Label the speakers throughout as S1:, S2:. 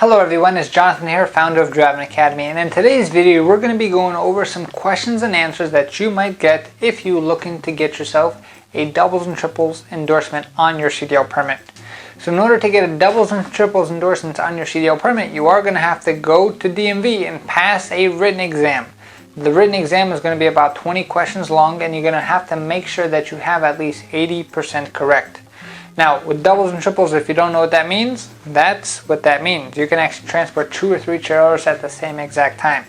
S1: Hello everyone, it's Jonathan here, founder of Driving Academy, and in today's video we're going to be going over some questions and answers that you might get if you're looking to get yourself a doubles and triples endorsement on your CDL permit. So in order to get a doubles and triples endorsement on your CDL permit, you are going to have to go to DMV and pass a written exam. The written exam is going to be about 20 questions long, and you're going to have to make sure that you have at least 80% correct. Now, with doubles and triples, if you don't know what that means, that's what that means. You can actually transport 2 or 3 trailers at the same exact time.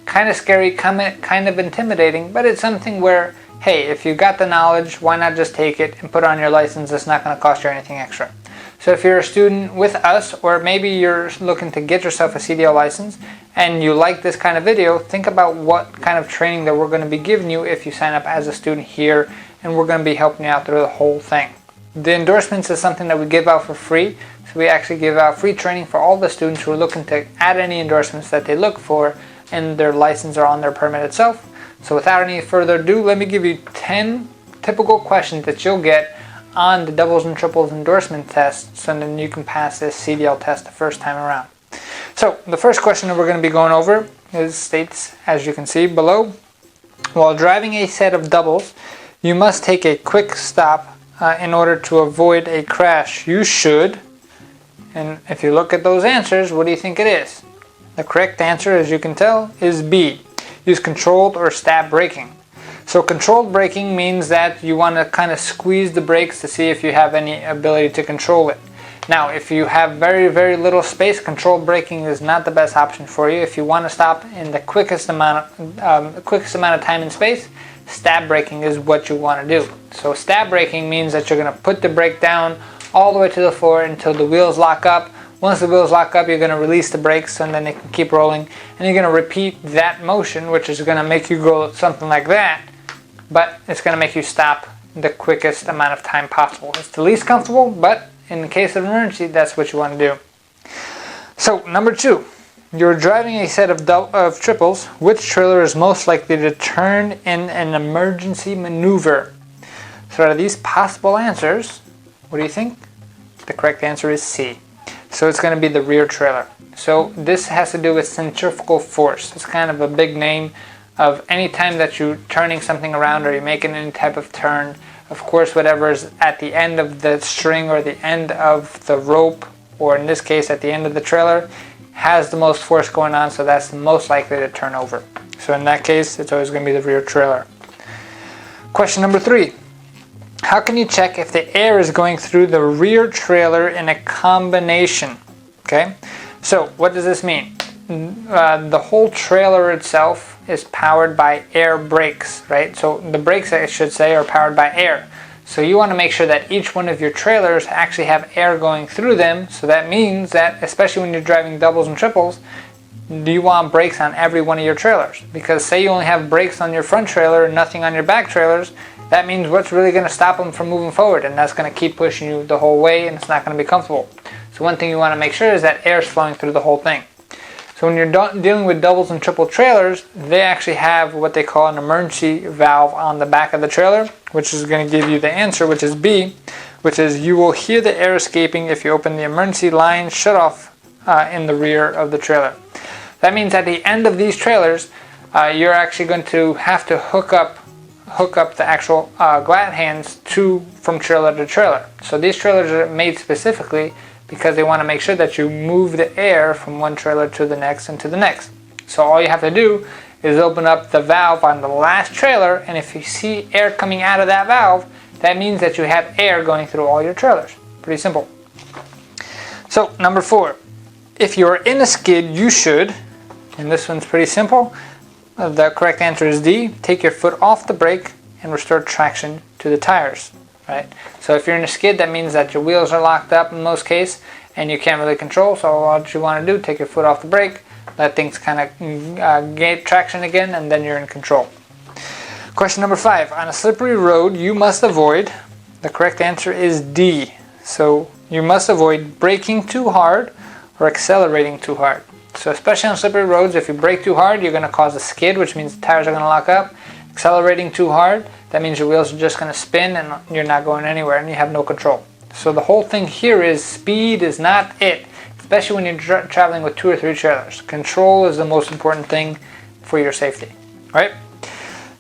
S1: Kind of scary, kind of intimidating, but it's something where, hey, if you got the knowledge, why not just take it and put it on your license? It's not going to cost you anything extra. So if you're a student with us, or maybe you're looking to get yourself a CDL license and you like this kind of video, think about what kind of training that we're going to be giving you if you sign up as a student here, and we're going to be helping you out through the whole thing. The endorsements is something that we give out for free, so we actually give out free training for all the students who are looking to add any endorsements that they look for in their license or on their permit itself. So without any further ado, let me give you 10 typical questions that you'll get on the doubles and triples endorsement test, so then you can pass this CDL test the first time around. So the first question that we're going to be going over states, as you can see below, while driving a set of doubles, you must take a quick stop in order to avoid a crash. You should, and if you look at those answers, what do you think it is? The correct answer, as you can tell, is B. Use controlled or stab braking. So controlled braking means that you want to kind of squeeze the brakes to see if you have any ability to control it. Now, if you have very little space, controlled braking is not the best option for you. If you want to stop in the quickest amount of time and space, stab braking is what you want to do. So stab braking means that you're going to put the brake down all the way to the floor until the wheels lock up. Once the wheels lock up, you're going to release the brakes, and then they can keep rolling, and you're going to repeat that motion, which is going to make you go something like that, but it's going to make you stop the quickest amount of time possible. It's the least comfortable, but in the case of emergency, that's what you want to do. So number 2, you're driving a set of triples. Which trailer is most likely to turn in an emergency maneuver? So out of these possible answers, what do you think? The correct answer is C. So it's going to be the rear trailer. So this has to do with centrifugal force. It's kind of a big name of any time that you're turning something around or you're making any type of turn. Of course, whatever is at the end of the string or the end of the rope, or in this case at the end of the trailer, has the most force going on, so that's most likely to turn over. So in that case, it's always going to be the rear trailer. Question number 3. How can you check if the air is going through the rear trailer in a combination? Okay, so what does this mean? The whole trailer itself is powered by air brakes, right? So the brakes, I should say, are powered by air. So you want to make sure that each one of your trailers actually have air going through them. So that means that, especially when you're driving doubles and triples, do you want brakes on every one of your trailers? Because say you only have brakes on your front trailer and nothing on your back trailers, that means what's really going to stop them from moving forward, and that's going to keep pushing you the whole way, and it's not going to be comfortable. So one thing you want to make sure is that air is flowing through the whole thing. So when you're dealing with doubles and triple trailers, they actually have what they call an emergency valve on the back of the trailer, which is going to give you the answer, which is B, which is you will hear the air escaping if you open the emergency line shutoff in the rear of the trailer. That means at the end of these trailers, you're actually going to have to hook up the actual glad hands from trailer to trailer. So these trailers are made specifically because they want to make sure that you move the air from one trailer to the next and to the next. So all you have to do is open up the valve on the last trailer, and if you see air coming out of that valve, that means that you have air going through all your trailers. Pretty simple. So number 4, if you're in a skid, you should, and this one's pretty simple, the correct answer is D, take your foot off the brake and restore traction to the tires. Right? So if you're in a skid, that means that your wheels are locked up in most cases and you can't really control. So what you want to do, take your foot off the brake, let things kind of gain traction again, and then you're in control. Question number 5. On a slippery road, you must avoid, the correct answer is D. So you must avoid braking too hard or accelerating too hard. So especially on slippery roads, if you brake too hard, you're going to cause a skid, which means the tires are going to lock up. Accelerating too hard, that means your wheels are just going to spin and you're not going anywhere and you have no control. So the whole thing here is speed is not it. It's especially when you're traveling with 2 or 3 trailers. Control is the most important thing for your safety, right?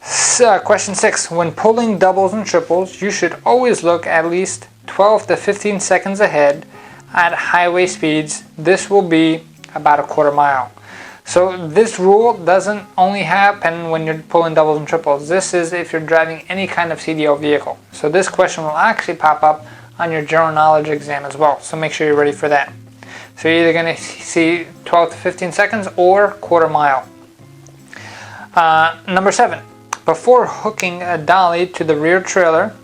S1: So, question 6. When pulling doubles and triples, you should always look at least 12 to 15 seconds ahead at highway speeds. This will be about a quarter mile. So this rule doesn't only happen when you're pulling doubles and triples. This is if you're driving any kind of CDL vehicle. So this question will actually pop up on your general knowledge exam as well. So make sure you're ready for that. So you're either going to see 12 to 15 seconds or quarter mile. Number 7. Before hooking a dolly to the rear trailer,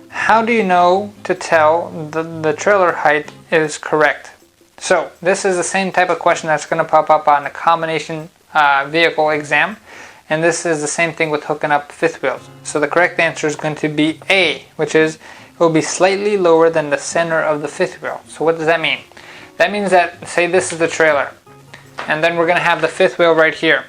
S1: how do you know to tell the trailer height is correct? So this is the same type of question that's going to pop up on a combination vehicle exam, and this is the same thing with hooking up fifth wheels. So the correct answer is going to be A, which is it will be slightly lower than the center of the fifth wheel. So what does that mean? That means that, say this is the trailer, and then we're going to have the fifth wheel right here.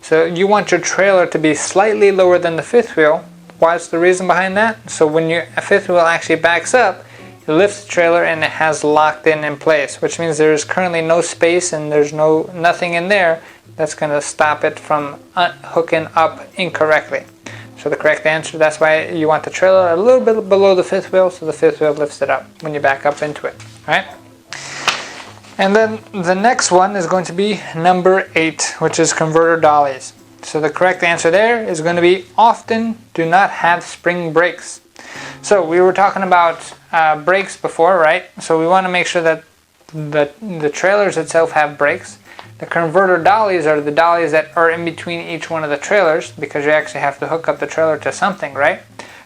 S1: So you want your trailer to be slightly lower than the fifth wheel. What's the reason behind that? So when your fifth wheel actually backs up, it lifts the trailer and it has locked in place, which means there is currently no space and there's nothing in there that's going to stop it from hooking up incorrectly. So the correct answer, that's why you want the trailer a little bit below the fifth wheel, so the fifth wheel lifts it up when you back up into it. Right? And then the next one is going to be number 8, which is converter dollies. So the correct answer there is going to be often do not have spring brakes. So we were talking about brakes before, right? So we want to make sure that the trailers itself have brakes. The converter dollies are the dollies that are in between each one of the trailers, because you actually have to hook up the trailer to something, right?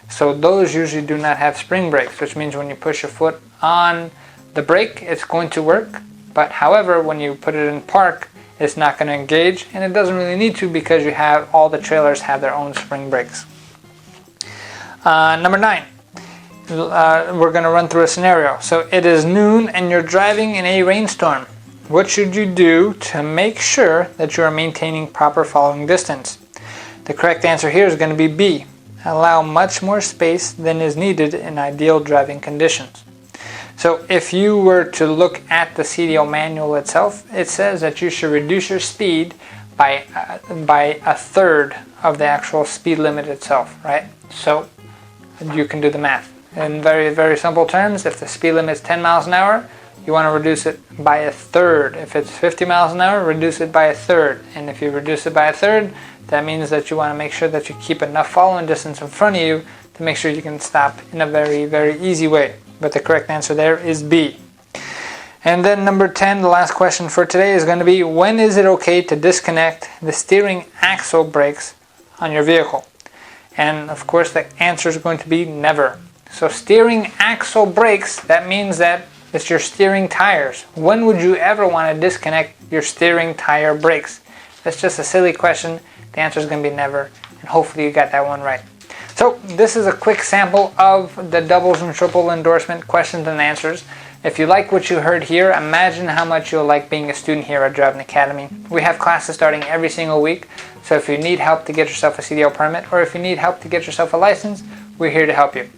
S1: So those usually do not have spring brakes, which means when you push your foot on the brake, it's going to work. But however, when you put it in park, it's not going to engage, and it doesn't really need to because you have all the trailers have their own spring brakes. Number 9. We're going to run through a scenario. So it is noon and you're driving in a rainstorm. What should you do to make sure that you are maintaining proper following distance? The correct answer here is going to be B. Allow much more space than is needed in ideal driving conditions. So if you were to look at the CDL manual itself, it says that you should reduce your speed by a third of the actual speed limit itself, right? So you can do the math. In very, very simple terms, if the speed limit is 10 miles an hour, you want to reduce it by a third. If it's 50 miles an hour, reduce it by a third. And if you reduce it by a third, that means that you want to make sure that you keep enough following distance in front of you to make sure you can stop in a very, very easy way. But the correct answer there is B. And then number 10, the last question for today is going to be, when is it okay to disconnect the steering axle brakes on your vehicle? And of course the answer is going to be never. So steering axle brakes, that means that it's your steering tires. When would you ever want to disconnect your steering tire brakes? That's just a silly question. The answer is going to be never, and hopefully you got that one right. So this is a quick sample of the doubles and triple endorsement questions and answers. If you like what you heard here, imagine how much you'll like being a student here at Driving Academy. We have classes starting every single week, so if you need help to get yourself a CDL permit, or if you need help to get yourself a license, we're here to help you.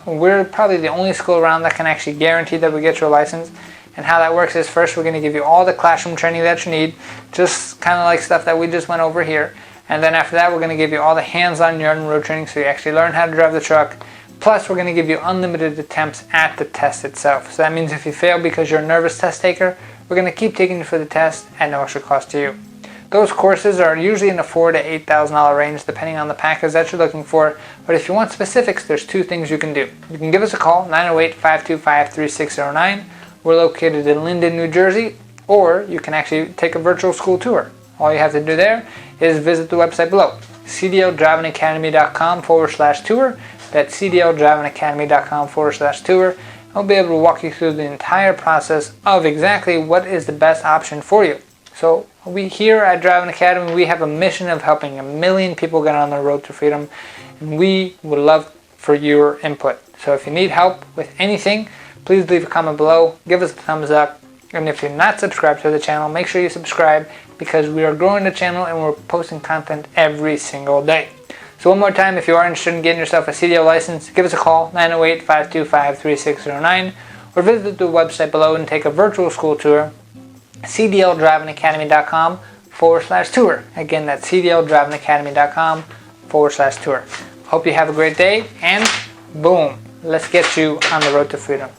S1: We're probably the only school around that can actually guarantee that we get your license. And how that works is, first we're going to give you all the classroom training that you need, just kind of like stuff that we just went over here. And then after that, we're going to give you all the hands-on yard and road training so you actually learn how to drive the truck. Plus, we're going to give you unlimited attempts at the test itself. So that means if you fail because you're a nervous test taker, we're going to keep taking you for the test at no extra cost to you. Those courses are usually in the $4,000 to $8,000 range, depending on the package that you're looking for. But if you want specifics, there's 2 things you can do. You can give us a call, 908-525-3609. We're located in Linden, New Jersey. Or you can actually take a virtual school tour. All you have to do there is visit the website below, cdldrivingacademy.com/tour. That's cdldrivingacademy.com/tour. I'll be able to walk you through the entire process of exactly what is the best option for you. So we here at Driving Academy, we have a mission of helping 1 million people get on the road to freedom, and we would love for your input. So if you need help with anything, please leave a comment below, give us a thumbs up, and if you're not subscribed to the channel, make sure you subscribe, because we are growing the channel and we're posting content every single day. So one more time, if you are interested in getting yourself a CDL license, give us a call, 908-525-3609, or visit the website below and take a virtual school tour. cdldrivingacademy.com/tour. Again, that's cdldrivingacademy.com/tour. Hope you have a great day, and boom, let's get you on the road to freedom.